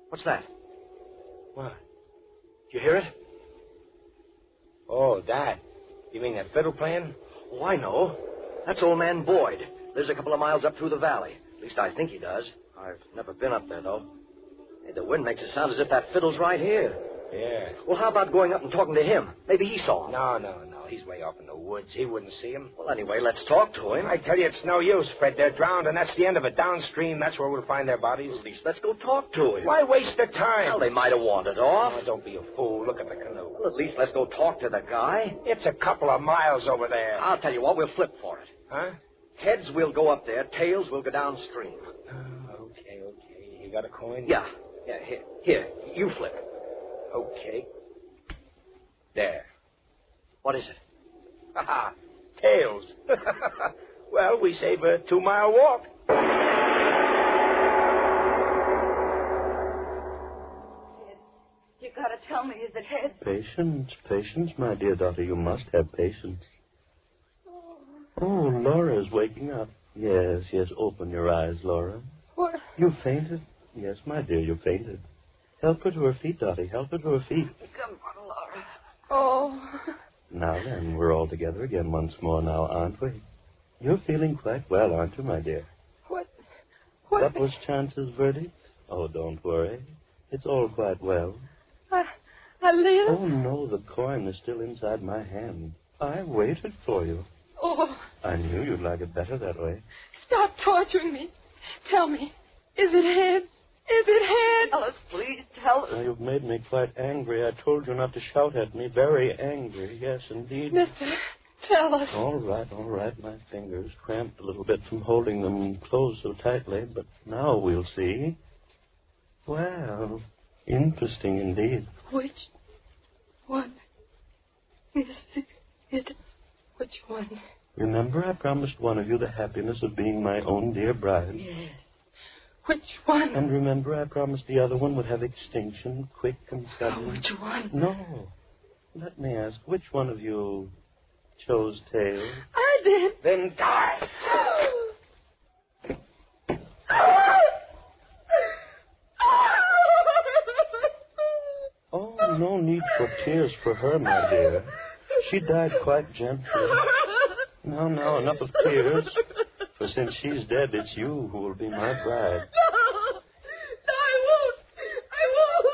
what's that? What? Did you hear it? Oh, that. You mean that fiddle playing? Oh, I know. That's old man Boyd. Lives a couple of miles up through the valley. At least I think he does. I've never been up there, though. Hey, the wind makes it sound as if that fiddle's right here. Yeah. Well, how about going up and talking to him? Maybe he saw him. No. He's way off in the woods. He wouldn't see him. Well, anyway, let's talk to him. I tell you, it's no use, Fred. They're drowned, and that's the end of it. Downstream, that's where we'll find their bodies. At least let's go talk to him. Why waste the time? Well, they might have wandered off. Oh, don't be a fool. Look at the canoe. Well, at least let's go talk to the guy. It's a couple of miles over there. I'll tell you what, we'll flip for it. Huh? Heads, we'll go up there. Tails, we'll go downstream. Oh, okay. You got a coin? Yeah, here. You flip. Okay. There. What is it? Ha! Tails. Well, we save a 2-mile walk. You gotta tell me, is it heads? Patience, my dear daughter. You must have patience. Oh, Laura's waking up. Yes, open your eyes, Laura. What? You fainted? Yes, my dear, you fainted. Help her to her feet, Dottie. Help her to her feet. Come on, Laura. Oh. Now then, we're all together again once more now, aren't we? You're feeling quite well, aren't you, my dear? What? What was Chance's verdict? Oh, don't worry. It's all quite well. I live? Oh, no, the coin is still inside my hand. I waited for you. Oh. I knew you'd like it better that way. Stop torturing me. Tell me, is it heads? Is it heads? Tell us, please, tell us. Now, you've made me quite angry. I told you not to shout at me. Very angry. Yes, indeed. Mister, tell us. All right. My fingers cramped a little bit from holding them closed so tightly, but now we'll see. Well, interesting indeed. Which one is it? Which one? Remember, I promised one of you the happiness of being my own dear bride. Yes. Which one? And remember, I promised the other one would have extinction, quick and sudden. Which one? No. Let me ask, which one of you chose tails? I did. Then die. Oh, no need for tears for her, my dear. She died quite gently. Now, enough of tears. For since she's dead, it's you who will be my bride. No, I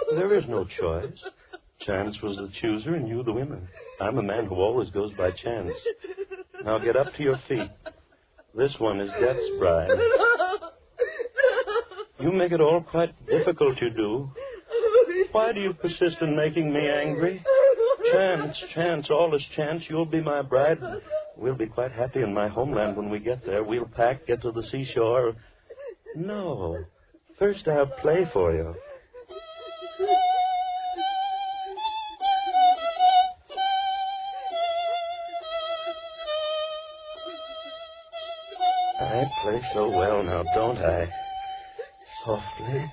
won't. There is no choice. Chance was the chooser and you the winner. I'm a man who always goes by chance. Now get up to your feet. This one is Death's bride. You make it all quite difficult, you do. Why do you persist in making me angry? Chance, all is chance. You'll be my bride. We'll be quite happy in my homeland when we get there. We'll pack, get to the seashore. No. First I'll play for you. I play so well now, don't I? Softly.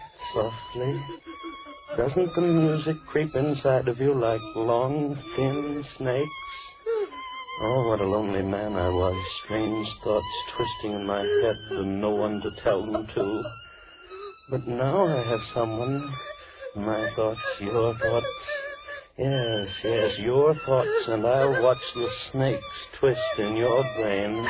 Doesn't the music creep inside of you like long, thin snakes? Oh, what a lonely man I was. Strange thoughts twisting in my head and no one to tell them to. But now I have someone. My thoughts, your thoughts. Yes, your thoughts, and I'll watch the snakes twist in your brain.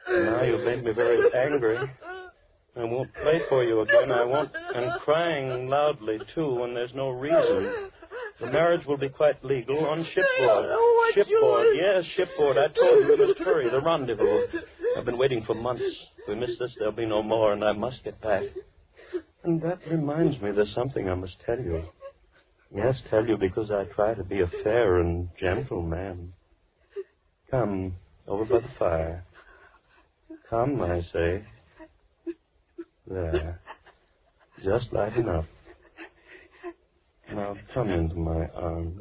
Now you've made me very angry. I won't play for you again. I won't. And crying loudly, too, when there's no reason. The marriage will be quite legal on shipboard. Shipboard, yes, shipboard. I told you we must hurry. The rendezvous. I've been waiting for months. If we miss this, there'll be no more, and I must get back. And that reminds me, there's something I must tell you. Yes, tell you because I try to be a fair and gentle man. Come, over by the fire. Come, I say. There. Just light enough. Now come into my arms.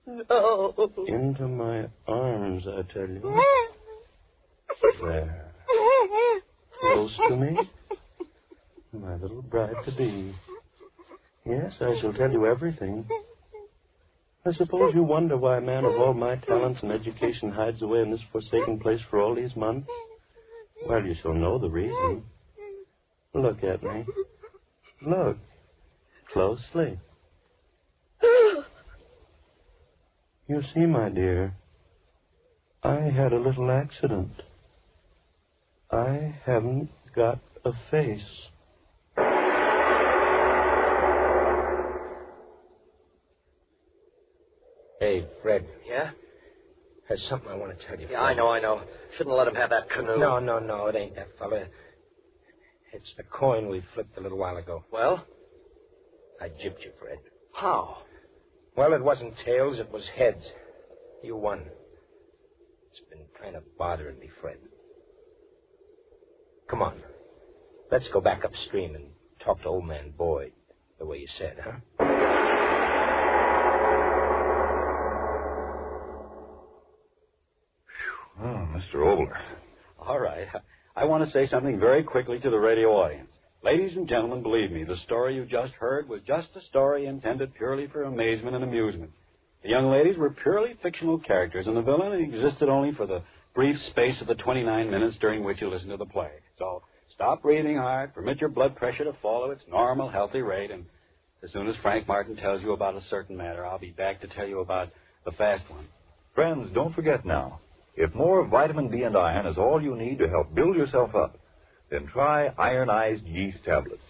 No. Into my arms, I tell you. There. Close to me. My little bride-to-be. Yes, I shall tell you everything. I suppose you wonder why a man of all my talents and education hides away in this forsaken place for all these months. Well, you shall know the reason. Look at me. Look. Closely. You see, my dear, I had a little accident. I haven't got a face. Hey, Fred. Yeah? There's something I want to tell you. Yeah, I know. Shouldn't let him have that canoe. No, it ain't that fella. It's the coin we flipped a little while ago. Well? I gypped you, Fred. How? Well, it wasn't tails, it was heads. You won. It's been kind of bothering me, Fred. Come on. Let's go back upstream and talk to old man Boyd, the way you said, huh? Mr. Obler. All right. I want to say something very quickly to the radio audience. Ladies and gentlemen, believe me, the story you just heard was just a story intended purely for amazement and amusement. The young ladies were purely fictional characters, and the villain existed only for the brief space of the 29 minutes during which you listen to the play. So stop breathing hard, permit your blood pressure to fall at its normal, healthy rate, and as soon as Frank Martin tells you about a certain matter, I'll be back to tell you about the fast one. Friends, don't forget now, if more vitamin B and iron is all you need to help build yourself up, then try ironized yeast tablets.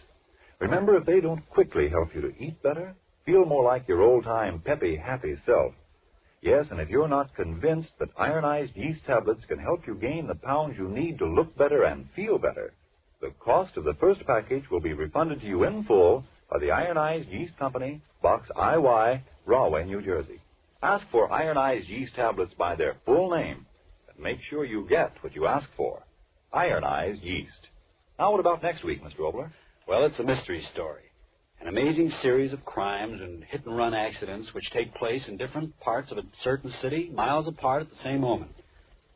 Remember, if they don't quickly help you to eat better, feel more like your old-time peppy, happy self. Yes, and if you're not convinced that ironized yeast tablets can help you gain the pounds you need to look better and feel better, the cost of the first package will be refunded to you in full by the Ironized Yeast Company, Box IY, Rahway, New Jersey. Ask for ironized yeast tablets by their full name, and make sure you get what you ask for. Ironized yeast. Now, what about next week, Mr. Obler? Well, it's a mystery story. An amazing series of crimes and hit-and-run accidents which take place in different parts of a certain city, miles apart at the same moment.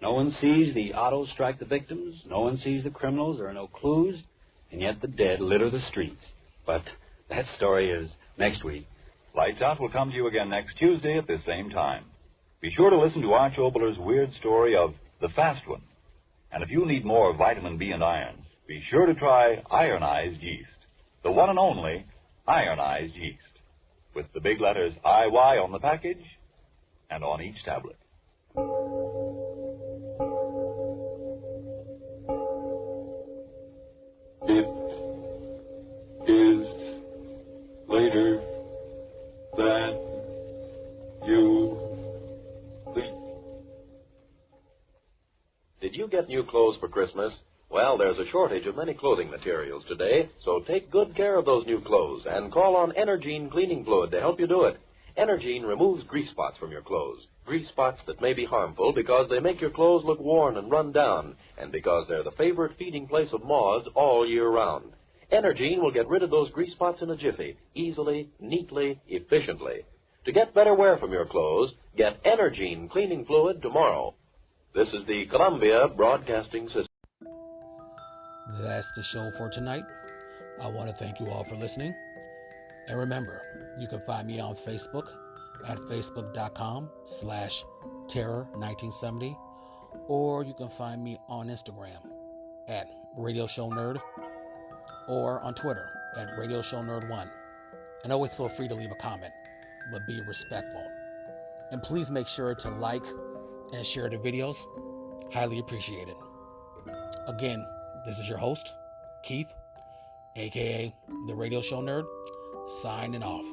No one sees the autos strike the victims, no one sees the criminals, there are no clues, and yet the dead litter the streets. But that story is next week. Lights Out will come to you again next Tuesday at this same time. Be sure to listen to Arch Obler's weird story of The Fast One. And if you need more vitamin B and irons, be sure to try ironized yeast, the one and only ironized yeast, with the big letters IY on the package and on each tablet. It is later that you sleep. Did you get new clothes for Christmas? Well, there's a shortage of many clothing materials today, so take good care of those new clothes and call on Energine cleaning fluid to help you do it. Energine removes grease spots from your clothes, grease spots that may be harmful because they make your clothes look worn and run down, and because they're the favorite feeding place of moths all year round. Energine will get rid of those grease spots in a jiffy, easily, neatly, efficiently. To get better wear from your clothes, get Energine cleaning fluid tomorrow. This is the Columbia Broadcasting System. That's the show for tonight. I want to thank you all for listening. And remember, you can find me on Facebook at facebook.com/terror1970, or you can find me on Instagram at Radio Show Nerd, or on Twitter at Radio Show Nerd 1. And always feel free to leave a comment, but be respectful. And please make sure to like and share the videos. Highly appreciated. Again, this is your host, Keith, a.k.a. the Radio Show Nerd, signing off.